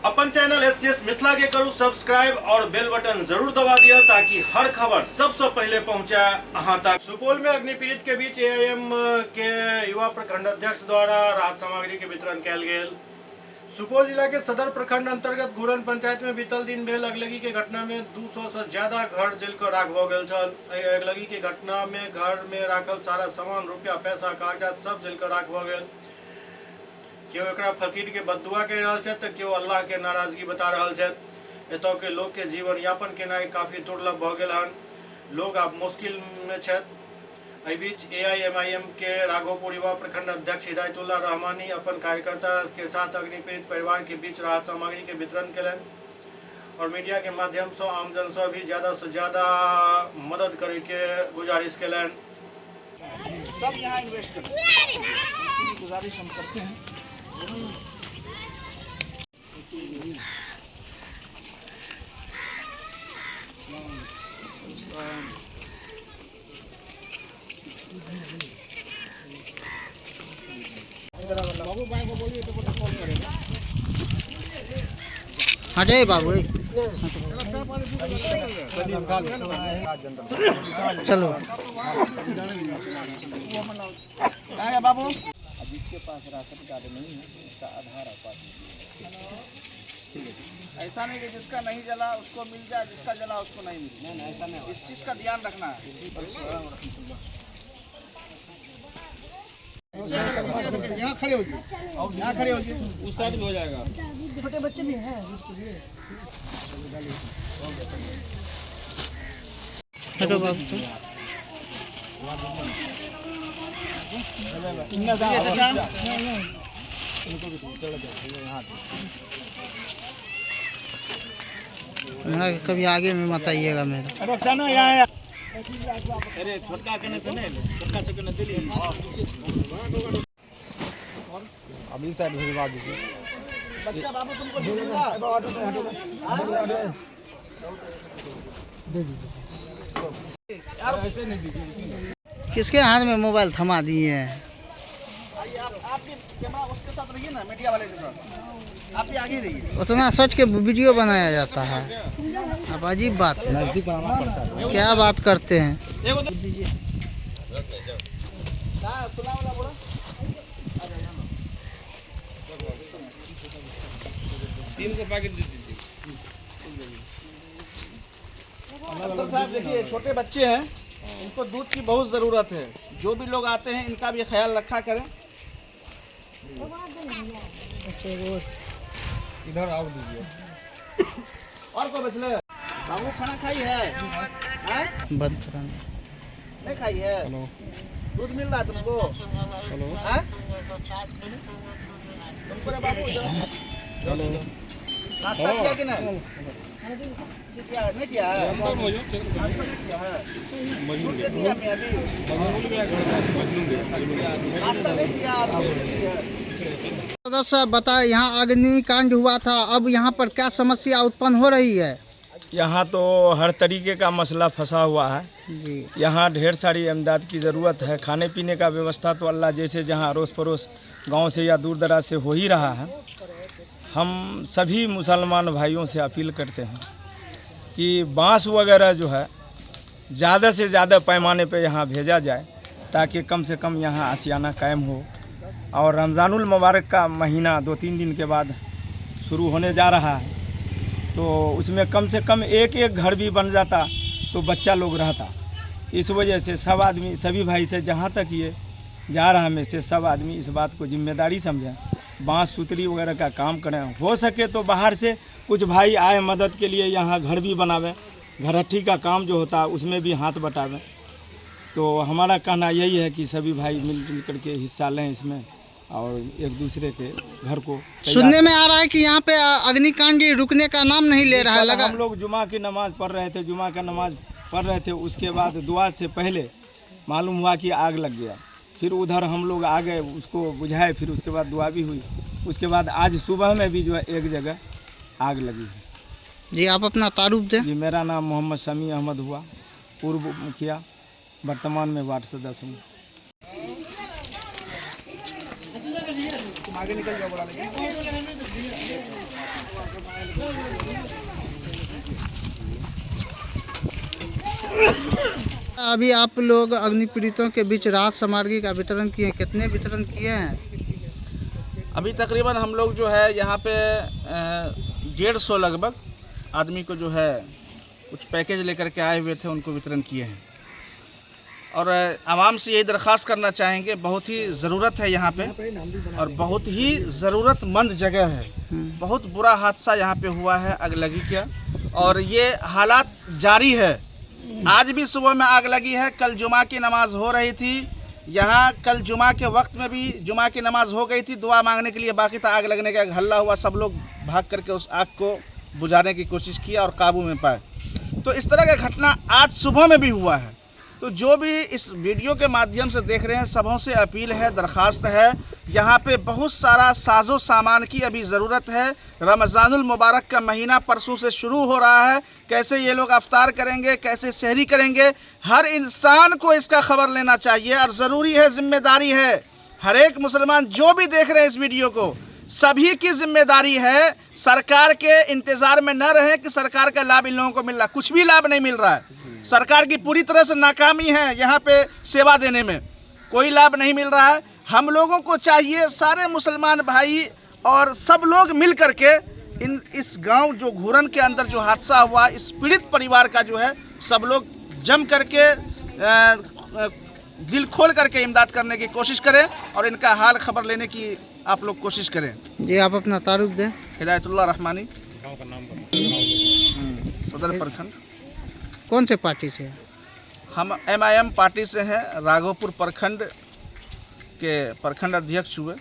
अपन channel SCS Mithila के करू subscribe और बेल बटन जरूर दबा दिया ताकि हर खबर सबसे पहले पहुंचा अहां तक। सुपौल में अग्निपीड़ित के बीच एआईएम के युवा प्रखंड अध्यक्ष द्वारा राहत सामग्री के वितरण कयल गेल। सुपौल जिला के सदर प्रखंड अंतर्गत घूरन पंचायत में बीतल दिन भेल अगलगी के घटना में 200 से ज्यादा घर जल कर राख भ गेल छल। अगलगी के घटना में घर में राखल सारा सामान, रुपया, पैसा, कागजात सब जल कर राख भ गेल। केओ एकरा फकीर के बददुआ कहि रहल छथि तऽ केओ अल्लाह के नाराजगी बता रहल छथि। एतय के लोग के जीवन यापन केनाइ काफी दुर्लभ भ गेल हन। लोग आब मुश्किल में छथि। एहि बीच एआईएमआईएम के राघोपुर युवा प्रखंड अध्यक्ष हिदायतुल्लाह रहमानी अपन कार्यकर्ता के साथ अग्निपीड़ित परिवार के बीच राहत सामग्री के वितरण कयलनि और मीडिया के माध्यम से आमजन से भी ज्यादा से ज्यादा मदद करे के गुजारिश कयलनि। सब यहाँ इन्वेस्ट करें, गुजारिश हम करते हैं। बाबू भाई को बोलिए तो कॉल करेगा। हाँ जय बाबू चलो बाबू। अब जिसके पास राशन कार्ड नहीं है उसका आधार आप ठीक है। ऐसा नहीं कि जिसका नहीं जला उसको मिल जाए, जिसका जला उसको नहीं मिले। नहीं ऐसा नहीं, इस चीज़ का ध्यान रखना है। यहाँ खड़े होइए, यहाँ खड़े होइए, उस साइड भी हो जाएगा। छोटे बच्चे भी हैं उसके लिए। हेलो बाबू मेरा कभी आगे में मत आइएगा मेरा। अरे छोटका करने से नहीं, छोटका से करने से नहीं। अभी साइड भिजवा दीजिए। बच्चा बाबू तुमको दे दीजिए। ऐसे नहीं दीजिए। किसके हाथ में मोबाइल थमा दिए हैं? आप भी कैमरा उसके साथ रहिए ना, मीडिया वाले के साथ आप भी आगे रहिए। उतना सोच के वीडियो बनाया जाता है। अब अजीब बात है, क्या बात करते हैं। डॉक्टर साहब देखिए, छोटे बच्चे हैं, इनको दूध की बहुत ज़रूरत है। जो भी लोग आते हैं इनका भी ख्याल रखा करें। इधर आओ दीजिए। और कोई बचले बाबू खाना खाई है? बंद कराना नहीं खाई है? दूध मिल रहा है तुमको? तुमको रे बाबू नाश्ता किया कि नहीं? क्या नहीं किया है? नाश्ता नहीं किया। सदस्य बताए, यहाँ अग्निकांड हुआ था, अब यहाँ पर क्या समस्या उत्पन्न हो रही है? यहाँ तो हर तरीके का मसला फंसा हुआ है जी। यहाँ ढेर सारी इमदाद की ज़रूरत है। खाने पीने का व्यवस्था तो अल्लाह जैसे जहाँ अड़ोस पड़ोस गांव से या दूर दराज से हो ही रहा है। हम सभी मुसलमान भाइयों से अपील करते हैं कि बांस वगैरह जो है ज़्यादा से ज़्यादा पैमाने पे यहाँ भेजा जाए ताकि कम से कम यहाँ आशियाना कायम हो। और रमज़ानुल मुबारक का महीना 2-3 दिन के बाद शुरू होने जा रहा है, तो उसमें कम से कम एक घर भी बन जाता तो बच्चा लोग रहता। इस वजह से सब आदमी, सभी भाई से जहाँ तक ये जा रहा में से सब आदमी इस बात को जिम्मेदारी समझें, बांस सुतरी वगैरह का काम करें। हो सके तो बाहर से कुछ भाई आए मदद के लिए, यहाँ घर भी बनावें, घरहट्टी का काम जो होता है उसमें भी हाथ बटावें। तो हमारा कहना यही है कि सभी भाई मिलजुल करके हिस्सा लें इसमें और एक दूसरे के घर को। सुनने में आ रहा है कि यहाँ पे अग्निकांड रुकने का नाम नहीं ले रहा है। लगा हम लोग जुमा की नमाज पढ़ रहे थे, जुमा का नमाज पढ़ रहे थे, उसके बाद दुआ से पहले मालूम हुआ कि आग लग गया। फिर उधर हम लोग आ गए, उसको बुझाए, फिर उसके बाद दुआ भी हुई। उसके बाद आज सुबह में भी जो है एक जगह आग लगी है। जी आप अपना तारुफ दें। जी मेरा नाम मोहम्मद शमी अहमद हुआ, पूर्व मुखिया, वर्तमान में वार्ड सदस्य हूँ। आगे निकल जाओ बड़ा अभी आप लोग अग्नि पीड़ितों के बीच राहत सामग्री का वितरण किए, कितने वितरण किए हैं? अभी तकरीबन हम लोग जो है यहाँ पे 150 लगभग आदमी को जो है कुछ पैकेज लेकर के आए हुए थे, उनको वितरण किए हैं। और आवाम से यही दरख्वास्त करना चाहेंगे, बहुत ही ज़रूरत है यहाँ पे और बहुत ही ज़रूरतमंद जगह है। बहुत बुरा हादसा यहाँ पे हुआ है अगलगी का, और ये हालात जारी है। आज भी सुबह में आग लगी है। कल जुमा की नमाज हो रही थी यहाँ, कल जुमा के वक्त में भी जुमा की नमाज हो गई थी, दुआ मांगने के लिए बाकी था। आग लगने का हल्ला हुआ, सब लोग भाग करके उस आग को बुझाने की कोशिश किया और काबू में पाए। तो इस तरह का घटना आज सुबह में भी हुआ है। तो जो भी इस वीडियो के माध्यम से देख रहे हैं, सबों से अपील है, दरख्वास्त है, यहाँ पे बहुत सारा साजो सामान की अभी ज़रूरत है। रमज़ानुल मुबारक का महीना परसों से शुरू हो रहा है। कैसे ये लोग अफ्तार करेंगे, कैसे सहरी करेंगे, हर इंसान को इसका खबर लेना चाहिए और ज़रूरी है, जिम्मेदारी है। हर एक मुसलमान जो भी देख रहे हैं इस वीडियो को, सभी की जिम्मेदारी है। सरकार के इंतज़ार में न रहे कि सरकार का लाभ इन लोगों को मिल रहा है, कुछ भी लाभ नहीं मिल रहा है। सरकार की पूरी तरह से नाकामी है यहाँ पे सेवा देने में, कोई लाभ नहीं मिल रहा है। हम लोगों को चाहिए, सारे मुसलमान भाई और सब लोग मिल करके इस गांव जो घूरन के अंदर जो हादसा हुआ, इस पीड़ित परिवार का जो है, सब लोग जम करके दिल खोल करके इमदाद करने की कोशिश करें और इनका हाल खबर लेने की आप लोग कोशिश करें। जी, आप अपना तारुफ दें। हिदायतुल्लाह रहमानी, गाँव का नाम सदर प्रखंड। कौन से पार्टी से? हम MIM पार्टी से हैं, राघोपुर प्रखंड के प्रखंड अध्यक्ष हुए।